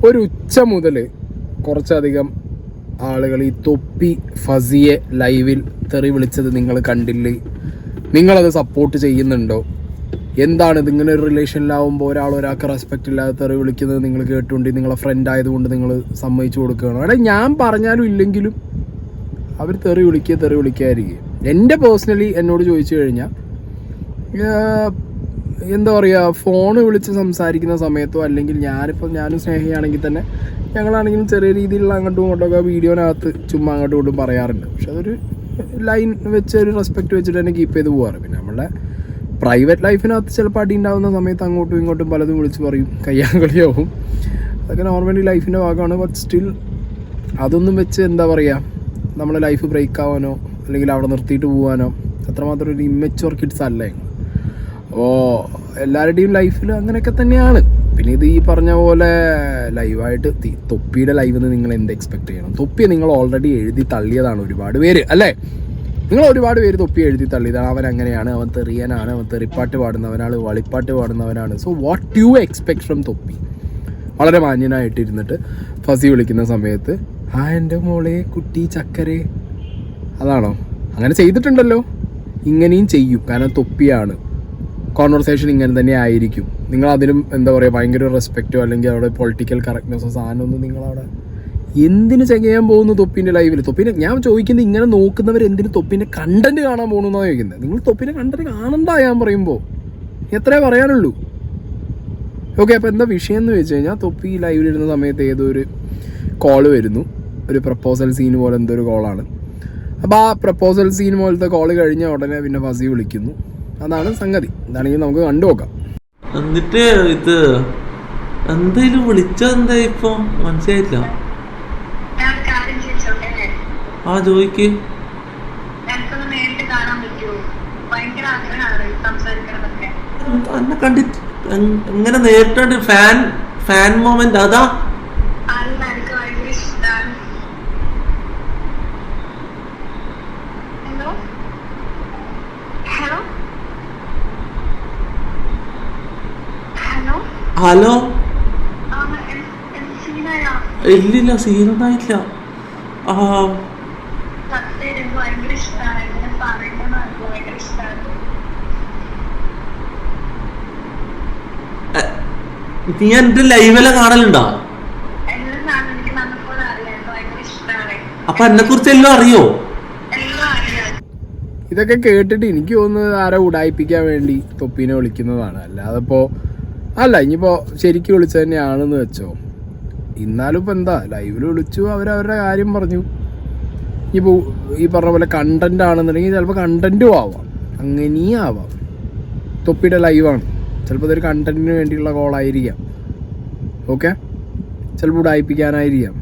ഒരു ഉച്ച മുതൽ കുറച്ചധികം ആളുകൾ ഈ തൊപ്പി ഫസിയെ ലൈവിൽ തെറി വിളിച്ചത് നിങ്ങൾ കണ്ടില്ലേ? നിങ്ങളത് സപ്പോർട്ട് ചെയ്യുന്നുണ്ടോ? എന്താണ് ഇതിങ്ങനെ ഒരു റിലേഷനിലാവുമ്പോൾ ഒരാൾക്ക് റെസ്പെക്റ്റ് ഇല്ലാതെ തെറി വിളിക്കുന്നത് നിങ്ങൾ കേട്ടുകൊണ്ട് നിങ്ങളെ ഫ്രണ്ട് ആയതുകൊണ്ട് നിങ്ങൾ സമ്മതിച്ചു കൊടുക്കുകയാണ്? അവിടെ ഞാൻ പറഞ്ഞാലും ഇല്ലെങ്കിലും അവർ തെറി വിളിക്കാതിരിക്കും. എൻ്റെ പേഴ്സണലി എന്നോട് ചോദിച്ചു കഴിഞ്ഞാൽ എന്താ പറയുക, ഫോണ് വിളിച്ച് സംസാരിക്കുന്ന സമയത്തോ അല്ലെങ്കിൽ ഞാനും സ്നേഹിയാണെങ്കിൽ തന്നെ ഞങ്ങളാണെങ്കിലും ചെറിയ രീതിയിലുള്ള അങ്ങോട്ടും ഇങ്ങോട്ടൊക്കെ വീഡിയോനകത്ത് ചുമ്മാ അങ്ങോട്ടും ഇങ്ങോട്ടും പറയാറുണ്ട്. പക്ഷെ അതൊരു ലൈൻ വെച്ച് ഒരു റെസ്പെക്റ്റ് വെച്ചിട്ട് തന്നെ കീപ്പ് ചെയ്ത് പോകാറ്. പിന്നെ നമ്മളെ പ്രൈവറ്റ് ലൈഫിനകത്ത് ചിലപ്പോൾ അടി ഉണ്ടാകുന്ന സമയത്ത് അങ്ങോട്ടും ഇങ്ങോട്ടും പലതും വിളിച്ച് പറയും, കയ്യാങ്കളിയാവും. അതൊക്കെ നോർമലി ലൈഫിൻ്റെ ഭാഗമാണ്. ബട്ട് സ്റ്റിൽ അതൊന്നും വെച്ച് എന്താ പറയുക, നമ്മളെ ലൈഫ് ബ്രേക്ക് ആവാനോ അല്ലെങ്കിൽ അവിടെ നിർത്തിയിട്ട് പോകാനോ അത്രമാത്രം ഒരു ഇമ്മച്വർ കിഡ്സ് അല്ല ഞങ്ങൾ. അപ്പോൾ എല്ലാവരുടെയും ലൈഫിൽ അങ്ങനെയൊക്കെ തന്നെയാണ്. പിന്നെ ഇത് ഈ പറഞ്ഞ പോലെ ലൈവായിട്ട് തൊപ്പിയുടെ ലൈവിൽ നിന്ന് നിങ്ങൾ എന്ത് എക്സ്പെക്ട് ചെയ്യണം? തൊപ്പിയെ നിങ്ങൾ ഓൾറെഡി എഴുതി തള്ളിയതാണ് ഒരുപാട് പേര്, അല്ലേ? നിങ്ങൾ ഒരുപാട് പേര് തൊപ്പി എഴുതി തള്ളിയതാണ്. അവൻ അങ്ങനെയാണ്, അവൻ തെറിയനാണ്, അവൻ തെറിപ്പാട്ട് പാടുന്നവനാണ്, വളിപ്പാട്ട് പാടുന്നവനാണ്. So what you expect from Thoppi? വളരെ മാന്യനായിട്ടിരുന്നിട്ട് ഫസി വിളിക്കുന്ന സമയത്ത് എൻ്റെ മോളെ കുട്ടി ചക്കരെ, അതാണോ? അങ്ങനെ ചെയ്തിട്ടുണ്ടല്ലോ, ഇങ്ങനെയും ചെയ്യും. കാരണം തൊപ്പിയാണ്, കോൺവെർസേഷൻ ഇങ്ങനെ തന്നെ ആയിരിക്കും. നിങ്ങളതിനും എന്താ പറയുക, ഭയങ്കര റെസ്പെക്റ്റോ അല്ലെങ്കിൽ അവിടെ പൊളിറ്റിക്കൽ കറക്റ്റ്നെസ്സോ സാധനമൊന്നും നിങ്ങളവിടെ എന്തിനു ചെയ്യാൻ പോകുന്നു തൊപ്പിൻ്റെ ലൈവിൽ? തൊപ്പിനെ ഞാൻ ചോദിക്കുന്നത്, ഇങ്ങനെ നോക്കുന്നവർ എന്തിന് തൊപ്പിൻ്റെ കണ്ടന്റ് കാണാൻ പോകണമെന്നാണ് ചോദിക്കുന്നത്. നിങ്ങൾ തൊപ്പിൻ്റെ കണ്ടന്റ് കാണണ്ട ഞാൻ പറയുമ്പോൾ, എത്രയേ പറയാനുള്ളൂ? ഓക്കെ, അപ്പോൾ എന്താ വിഷയം എന്ന് വെച്ച് കഴിഞ്ഞാൽ, തൊപ്പി ലൈവിലിരുന്ന സമയത്ത് ഏതോ ഒരു കോള് വരുന്നു, ഒരു പ്രപ്പോസൽ സീൻ പോലെ എന്തോ ഒരു കോളാണ്. അപ്പോൾ ആ പ്രപ്പോസൽ സീൻ പോലത്തെ കോള് കഴിഞ്ഞ ഉടനെ പിന്നെ ഫസി വിളിക്കുന്നു. അതാണ് സംഗതി. ഇതാണെങ്കിൽ നമുക്ക് കണ്ടു നോക്കാം. എന്നിട്ട് ഇത് എന്തായാലും വിളിച്ചെന്താ ഇപ്പൊ മനസ്സിലായില്ല. ആ ചോദിക്ക്. എന്നെ കണ്ടിട്ട് എങ്ങനെ നേരിട്ടുണ്ട്? ഫാൻ മൊമെന്റ് അതാ? ഹലോ, ഇല്ലില്ല, സീനൊന്നായില്ല. നീ എന്റെ ലൈവെല്ലാം കാണലുണ്ടോ? അപ്പൊ എന്നെ കുറിച്ച് എല്ലാം അറിയോ? ഇതൊക്കെ കേട്ടിട്ട് എനിക്ക് തോന്നുന്നത് ആരോ ഉടായിപ്പിക്കാൻ വേണ്ടി തൊപ്പീനെ വിളിക്കുന്നതാണ്. അല്ലാതെ ഇപ്പോൾ അല്ല, ഇനിയിപ്പോൾ ശരിക്കും വിളിച്ചത് തന്നെയാണെന്ന് വെച്ചോ. ഇന്നാലും ഇപ്പം എന്താ, ലൈവിൽ വിളിച്ചു, അവരവരുടെ കാര്യം പറഞ്ഞു. ഇനിയിപ്പോൾ ഈ പറഞ്ഞ പോലെ കണ്ടന്റ് ആണെന്നുണ്ടെങ്കിൽ ചിലപ്പോൾ കണ്ടന്റും ആവാം, അങ്ങനെയും ആവാം. തൊപ്പിയുടെ ലൈവാണ്, ചിലപ്പോൾ ഇതൊരു കണ്ടന്റിന് വേണ്ടിയുള്ള കോളായിരിക്കാം. ഓക്കെ, ചിലപ്പോൾ ഉടായിപ്പിക്കാനായിരിക്കാം.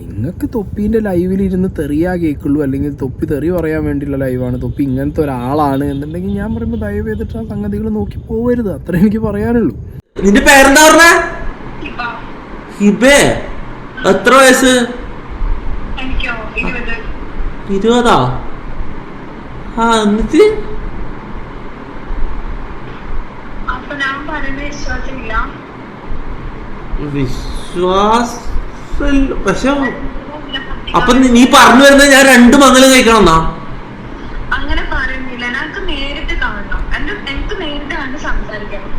നിങ്ങൾക്ക് തൊപ്പീൻ്റെ ലൈവിലിരുന്ന് തെറിയാ കേൾക്കുള്ളൂ, അല്ലെങ്കിൽ തൊപ്പി തെറി പറയാൻ വേണ്ടിയുള്ള ലൈവാണ്, തൊപ്പി ഇങ്ങനത്തെ ഒരാളാണ് എന്നുണ്ടെങ്കിൽ ഞാൻ പറയുമ്പോൾ ദയവ് ചെയ്തിട്ട് ആ സംഗതികൾ നോക്കി പോകരുത്. അത്ര എനിക്ക് പറയാനുള്ളൂ. നിന്റെ പേരെന്താ പറഞ്ഞ? ഹിബേ. എത്ര വയസ്സ്? 20. ആ, എന്നിട്ട് വിശ്വാസ പക്ഷെ അപ്പൊ നീ പറഞ്ഞു വരുന്നത് ഞാൻ 2 മംഗലം കഴിക്കണം എന്നാ? അങ്ങനെ പറയുന്നില്ല, എനിക്ക് നേരിട്ട് കാണണം, എനിക്ക് നേരിട്ട് കണ്ട് സംസാരിക്കണം.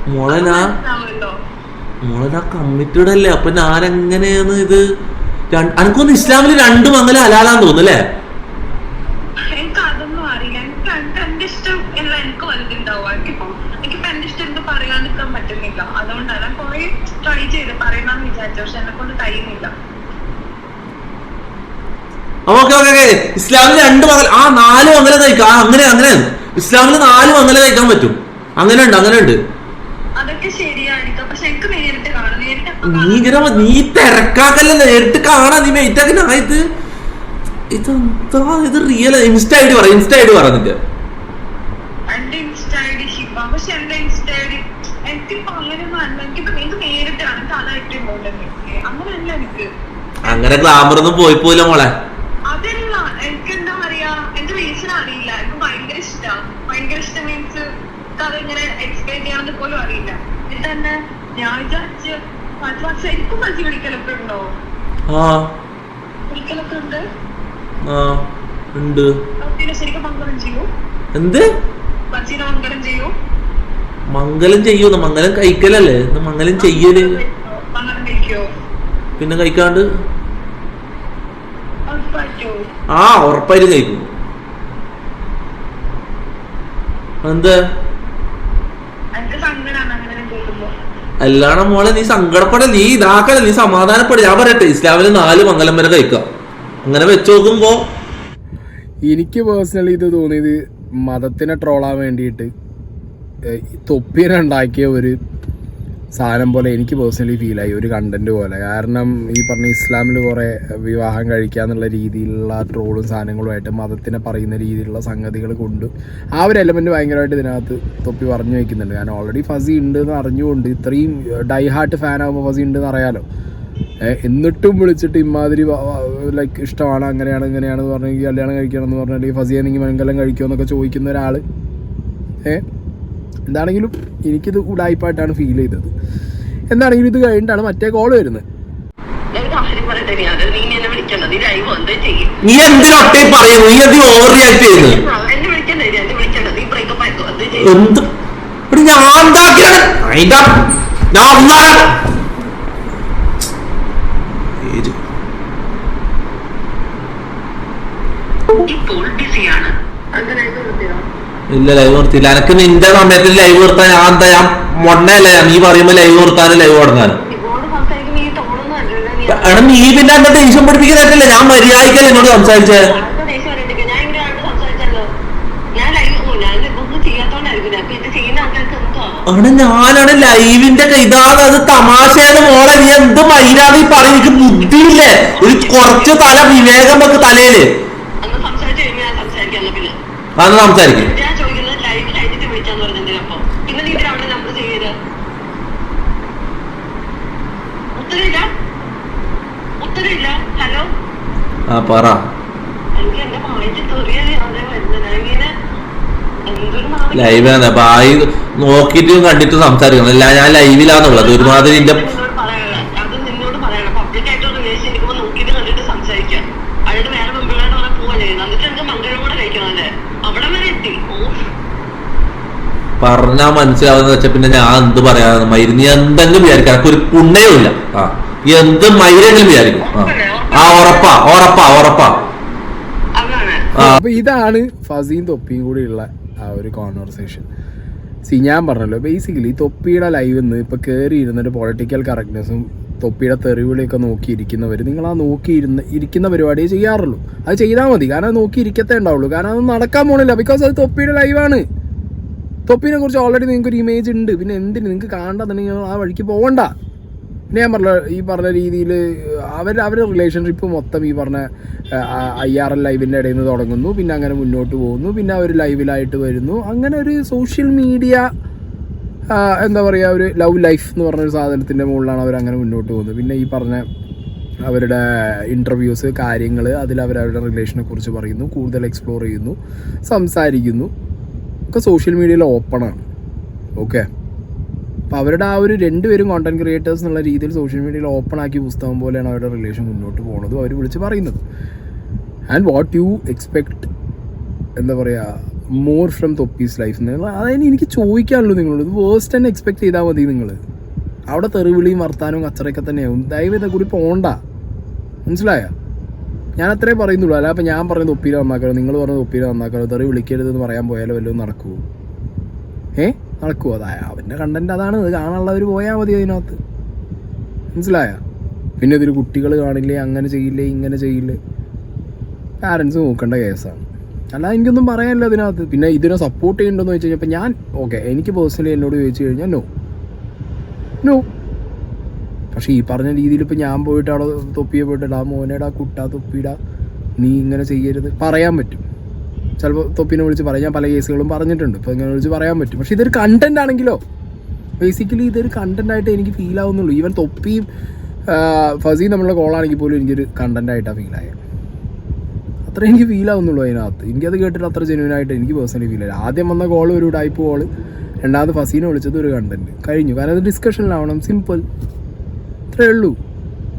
മോളനാ കമ്മിറ്റഡ് അല്ലേ? അപ്പൊ ഞാനെങ്ങനെയാണ് ഇത്? എനിക്കൊന്ന് ഇസ്ലാമില് 2 മംഗലം ഹലാലാന്ന് തോന്നുന്നല്ലേ? എനിക്ക് അതൊന്നും അറിയില്ല. എനിക്ക് എന്റെ ഇഷ്ടം എല്ലാം എനിക്ക് വലുതുണ്ടാവും. എനിക്കിപ്പോ എന്റെ ഇഷ്ടം എന്ത് പറയാണ്ടിരിക്കാൻ പറ്റുന്നില്ല. അതുകൊണ്ടാണ് കുറെ ട്രൈ ചെയ്ത് പറയണമെന്ന് വിചാരിച്ചു, പക്ഷെ എന്നെ കൊണ്ട് കഴിയുന്നില്ല. ഇസ്ലാമില് 2 മംഗലം, 4 മംഗലം കഴിക്കാം. അങ്ങനെ ഇസ്ലാമില് 4 മംഗലം കഴിക്കാൻ പറ്റും. അങ്ങനെയുണ്ട്. അതൊക്കെ ശരിയായിരിക്കും, പക്ഷെ എനിക്ക് നേരിട്ട് കാണാം. നീ തിരക്കാക്കല്ലേ, നേരിട്ട് കാണാ. നീ വെയിറ്റാക്കുന്ന ഇത് റിയൽ ഇൻസ്റ്റ ഐഡി പറ നിന്റെ. എന്റെ ഇൻസ്റ്റ ഐഡി ഹിബ. പക്ഷെ എന്റെ ഇൻസ്റ്റ ഐഡി എനിക്കിപ്പോ അങ്ങനെയൊന്നും അല്ല. എനിക്ക് നേരിട്ട് കാണാൻ അതായിട്ട് അങ്ങനെയല്ല. എനിക്ക് അങ്ങനെ ഗ്ലാമർ ഒന്നും പോയില്ല മോളെ. അതല്ല, എനിക്ക് എന്താ പറയാ, എന്റെ റീസൺ അറിയില്ല. എനിക്ക് ഭയങ്കര ഇഷ്ടം മീൻസ് അതെങ്ങനെ എക്സ്പ്ലെയിൻ ചെയ്യാമെന്ന് പോലും അറിയില്ല. എന്നിട്ട് തന്നെ ഞാൻ വിചാരിച്ച് 5 വർഷം ശരിക്കും ഫസി വിളിക്കലൊക്കെ ഉണ്ടോ? ആ വിളിക്കലൊക്കെ ഉണ്ട്. ആ ഉണ്ട്. ശരിക്കും മംഗലം ചെയ്യൂ? എന്ത് ഫസീനെ മംഗലം ചെയ്യൂ? മംഗലം ചെയ്യൂന്ന്? മംഗലം കഴിക്കലല്ലേ, മംഗലം ചെയ്യല്. മംഗലം കഴിക്കോ? പിന്നെ കഴിക്കാണ്ട്? ഉറപ്പായിട്ടോ? ആ ഉറപ്പായിട്ട് കഴിക്കും. എന്താ എനിക്ക് സങ്കടാണ് അങ്ങനെ കേൾക്കുമ്പോ. അല്ലാണ മോളെ, നീ സങ്കടപ്പെട, നീ ഇതാക്കല, നീ സമാധാനപ്പെട. ഞാൻ പറയട്ടെ, ഇസ്ലാമില് 4 മംഗലം വരെ കഴിക്കാം. അങ്ങനെ വെച്ച് നോക്കുമ്പോ എനിക്ക് പേഴ്സണലി ഇത് തോന്നിയത് മതത്തിനെ ട്രോളാൻ വേണ്ടിയിട്ട് തൊപ്പീനെ ഉണ്ടാക്കിയ ഒരു സാധനം പോലെ എനിക്ക് പേഴ്സണലി ഫീലായി, ഒരു കണ്ടന്റ് പോലെ. കാരണം ഈ പറഞ്ഞ ഇസ്ലാമിൽ കുറേ വിവാഹം കഴിക്കുക എന്നുള്ള രീതിയിലുള്ള ട്രോളും സാധനങ്ങളുമായിട്ട് മതത്തിനെ പറയുന്ന രീതിയിലുള്ള സംഗതികൾ കൊണ്ട് ആ ഒരു എലമെൻറ്റ് ഭയങ്കരമായിട്ട് ഇതിനകത്ത് തൊപ്പി പറഞ്ഞു വയ്ക്കുന്നുണ്ട്. കാരണം ഓൾറെഡി ഫസി ഉണ്ട് എന്ന് അറിഞ്ഞുകൊണ്ട്, ഇത്രയും ഡൈ ഹാർട്ട് ഫാൻ ആകുമ്പോൾ ഫസി ഉണ്ടെന്ന് അറിയാലോ, എന്നിട്ടും വിളിച്ചിട്ട് ഇമാതിരി ലൈക്ക് ഇഷ്ടമാണ് അങ്ങനെയാണ് ഇങ്ങനെയാണെന്ന് പറഞ്ഞെങ്കിൽ കല്യാണം കഴിക്കണമെന്ന് പറഞ്ഞിട്ടുണ്ടെങ്കിൽ ഫസിയെ നിങ്ങൾ മംഗലം കഴിക്കുമോ എന്നൊക്കെ ചോദിക്കുന്ന ഒരാൾ എന്താണെങ്കിലും എനിക്കിത് ഉടായ്പായിട്ടാണ് ഫീൽ ചെയ്തത്. എന്താണെങ്കിലും ഇത് കഴിഞ്ഞിട്ടാണ് മറ്റേ കോൾ വരുന്നത്. നീ എന്തിനൊട്ടേ പറയുന്നു? നീ എന്തിനും ഓവർ റിയാക്ട് ചെയ്യുന്നു? എന്ത് ഞാൻ ഇല്ല ലൈവ് നിർത്തിയില്ല. എനക്ക് നിന്റെ സമയത്ത് ലൈവ് നിർത്താൻ ഞാൻ എന്താ, ഞാൻ മൊണ്ണയല്ല. നീ പറയുമ്പോ ലൈവ് നിർത്താനും ലൈവ് തുടങ്ങാനും. എടാ നീ പിന്നെ എന്നെ ടെൻഷൻ പഠിപ്പിക്കുന്നില്ല. ഞാൻ മര്യാദയ്ക്കല്ല എന്നോട് സംസാരിച്ചേ. ആണ് ഞാനാണ് ലൈവിന്റെ ഇതാണ്, അത് തമാശയാണ് മോളെ. നീ എന്ത് മൈരാതി പറയും? എനിക്ക് ബുദ്ധിയില്ലേ? ഒരു കുറച്ച് തല വിവേകം വെക്ക് തലയില്. അന്ന് സംസാരിക്കും. ആ പറ. ലൈവാണ് ബായി നോക്കിയിട്ടും കണ്ടിട്ടും സംസാരിക്കണം. അല്ല ഞാൻ ലൈവിലാന്നുള്ളത് ഒരുമാതിരി എന്റെ പറഞ്ഞാ മനസ്സിലാവുന്ന വെച്ചാ പിന്നെ ഞാൻ എന്ത് പറയാ. മരുന്ന് എന്തെങ്കിലും വിചാരിക്കാം, എനിക്ക് ഒരു പുണ്യവും ഇല്ല. ആ എന്ത് മൈരെങ്കിലും വിചാരിക്കും. ആ ഉറപ്പാ ഉറപ്പാ ഉറപ്പാ. അപ്പൊ ഇതാണ് ഫസിയും തൊപ്പിയും കൂടിയുള്ള ആ ഒരു കോൺവെർസേഷൻ. ഞാൻ പറഞ്ഞല്ലോ, ബേസിക്കലി തൊപ്പിയുടെ ലൈവിൽ നിന്ന് ഇപ്പൊ കയറി ഇരുന്നിട്ട് പൊളിറ്റിക്കൽ കറക്റ്റ്നെസ്സും തൊപ്പിയുടെ തെറിവിളിയൊക്കെ നോക്കിയിരിക്കുന്നവർ, നിങ്ങൾ ആ ഇരിക്കുന്ന പരിപാടിയെ ചെയ്യാറുള്ളൂ. അത് ചെയ്താൽ മതി, കാരണം അത് നോക്കി ഇരിക്കത്തേ ഉണ്ടാവുള്ളൂ. കാരണം അത് നടക്കാൻ പോണില്ല, ബിക്കോസ് അത് തൊപ്പിയുടെ ലൈവാണ്. തൊപ്പിനെ കുറിച്ച് ഓൾറെഡി നിങ്ങൾക്ക് ഒരു ഇമേജ് ഉണ്ട്. പിന്നെ എന്തിന് നിങ്ങൾക്ക് കാണണ്ടെന്നുണ്ടെങ്കിൽ ആ വഴിക്ക് പോകണ്ട. പിന്നെ ഞാൻ ഈ പറഞ്ഞ രീതിയിൽ അവരുടെ റിലേഷൻഷിപ്പ് മൊത്തം ഈ പറഞ്ഞ IRL ലൈവിൻ്റെ ഇടയിൽ നിന്ന് തുടങ്ങുന്നു, പിന്നെ അങ്ങനെ മുന്നോട്ട് പോകുന്നു, പിന്നെ അവർ ലൈവിലായിട്ട് വരുന്നു. അങ്ങനെ ഒരു സോഷ്യൽ മീഡിയ എന്താ പറയുക, ഒരു ലവ് ലൈഫ് എന്ന് പറഞ്ഞൊരു സാധനത്തിൻ്റെ മുകളിലാണ് അവരങ്ങനെ മുന്നോട്ട് പോകുന്നത്. പിന്നെ ഈ പറഞ്ഞ അവരുടെ ഇൻ്റർവ്യൂസ് കാര്യങ്ങൾ, അതിൽ അവരവരുടെ റിലേഷനെ കുറിച്ച് പറയുന്നു, കൂടുതൽ എക്സ്പ്ലോർ ചെയ്യുന്നു, സംസാരിക്കുന്നു, ഒക്കെ സോഷ്യൽ മീഡിയയിൽ ഓപ്പണാണ്. ഓക്കെ, അപ്പോൾ അവരുടെ ആ ഒരു രണ്ടുപേരും കോണ്ടന്റ് ക്രിയേറ്റേഴ്സ് എന്നുള്ള രീതിയിൽ സോഷ്യൽ മീഡിയയിൽ ഓപ്പൺ ആക്കിയ പുസ്തകം പോലെയാണ് അവരുടെ റിലേഷൻ മുന്നോട്ട് പോകുന്നതും അവർ വിളിച്ച് പറയുന്നത്. ആൻഡ് വാട്ട് യു എക്സ്പെക്ട്, എന്താ പറയുക, മോർ ഫ്രം തൊപ്പീസ് ലൈഫ് എന്നുള്ള അതായത് എനിക്ക് ചോദിക്കാനുള്ളൂ നിങ്ങളോട്. ഇത് വേസ്റ്റ് തന്നെ എക്സ്പെക്ട് ചെയ്താൽ മതി. നിങ്ങൾ അവിടെ തെറിവിളിയും വർത്താനവും കച്ചറയൊക്കെ തന്നെയാവും. ദയവ് ഇതേ കൂടി പോകണ്ട, മനസ്സിലായോ? ഞാൻ അത്രേ പറയുന്നുള്ളൂ. അല്ല അപ്പം ഞാൻ പറഞ്ഞത് തൊപ്പീര നന്നാക്കാലോ, നിങ്ങൾ പറഞ്ഞത് തൊപ്പീര നന്നാക്കാലോ, തെറി വിളിക്കരുതെന്ന് പറയാൻ പോയാലോ വല്ലതും നടക്കുമോ? നടക്കുമോ? അതായ അവൻ്റെ കണ്ടന്റ് അതാണ്, അത് കാണാനുള്ളവർ പോയാൽ മതി അതിനകത്ത്, മനസ്സിലായോ? പിന്നെ ഇതിൽ കുട്ടികൾ കാണില്ലേ, അങ്ങനെ ചെയ്യില്ലേ, ഇങ്ങനെ ചെയ്യില്ലേ, പാരൻസ് നോക്കേണ്ട കേസാണ്. അല്ല എനിക്കൊന്നും പറയാനില്ല അതിനകത്ത്. പിന്നെ ഇതിനെ സപ്പോർട്ട് ചെയ്യണ്ടെന്ന് വെച്ച് കഴിഞ്ഞാൽ ഇപ്പം ഞാൻ ഓക്കെ, എനിക്ക് പേഴ്സണലി എന്നോട് ചോദിച്ചു കഴിഞ്ഞാൽ നോ. പക്ഷേ ഈ പറഞ്ഞ രീതിയിൽ ഇപ്പം ഞാൻ പോയിട്ട് അവിടെ തൊപ്പിയെ പോയിട്ടില്ല, ആ മോനേടാ കുട്ടാ തൊപ്പിയിടാ നീ ഇങ്ങനെ ചെയ്യരുത് പറയാൻ പറ്റും. ചിലപ്പോൾ തൊപ്പിനെ വിളിച്ച് പറയാം, ഞാൻ പല കേസുകളും പറഞ്ഞിട്ടുണ്ട്, ഇപ്പോൾ ഇങ്ങനെ വിളിച്ച് പറയാൻ പറ്റും. പക്ഷേ ഇതൊരു കണ്ടന്റ് ആണെങ്കിലോ, ബേസിക്കലി ഇതൊരു കണ്ടന്റായിട്ട് എനിക്ക് ഫീൽ ആവുന്നുള്ളൂ. ഈവൻ തൊപ്പിയും ഫസിയും തമ്മിലുള്ള കോളാണെങ്കിൽ പോലും എനിക്കൊരു കണ്ടന്റായിട്ടാണ് ഫീലായത്. അത്ര എനിക്ക് ഫീൽ ആവുന്നുള്ളൂ അതിനകത്ത്. എനിക്കത് കേട്ടിട്ട് അത്ര ജെന്യൂനായിട്ട് എനിക്ക് പേഴ്സണലി ഫീൽ ആയി. ആദ്യം വന്ന കോൾ ഒരു ടൈപ്പ് കോള്, രണ്ടാമത് ഫസീനെ വിളിച്ചത് ഒരു കണ്ടന്റ് കഴിഞ്ഞു. കാരണം അത് ഡിസ്കഷനിലാവണം, സിമ്പിൾ. ഇത്രയേ ഉള്ളൂ.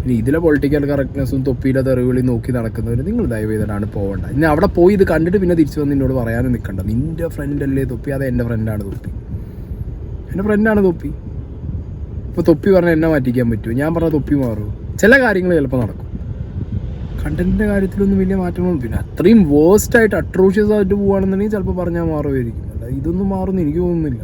ഇനി ഇതിലെ പൊളിറ്റിക്കൽ കറക്റ്റ്നെസ്സും തൊപ്പിയിലെ തെറിവിളി നോക്കി നടക്കുന്നവർ നിങ്ങൾ ദയവ് ചെയ്തിട്ടാണ് പോകേണ്ട. ഇനി അവിടെ പോയി ഇത് കണ്ടിട്ട് പിന്നെ തിരിച്ചു വന്ന് എന്നോട് പറയാനും നിൽക്കണ്ട. നിൻ്റെ ഫ്രണ്ടല്ലേ തൊപ്പി, അതെ എൻ്റെ ഫ്രണ്ടാണ് തൊപ്പി, എൻ്റെ ഫ്രണ്ടാണ് തൊപ്പി. ഇപ്പോൾ തൊപ്പി പറഞ്ഞാൽ എന്നെ മാറ്റിക്കാൻ പറ്റുമോ? ഞാൻ പറഞ്ഞ തൊപ്പി മാറുമോ? ചില കാര്യങ്ങൾ ചിലപ്പോൾ നടക്കും. കണ്ടന്റിൻ്റെ കാര്യത്തിലൊന്നും വലിയ മാറ്റങ്ങളൊന്നും, പിന്നെ അത്രയും വേഴ്സ്റ്റായിട്ട് അട്രോഷ്യസ് ആയിട്ട് പോവുകയാണെന്നുണ്ടെങ്കിൽ ചിലപ്പോൾ പറഞ്ഞാൽ മാറുമായിരിക്കും. അല്ല ഇതൊന്നും മാറുമെന്ന് എനിക്ക് തോന്നുന്നില്ല.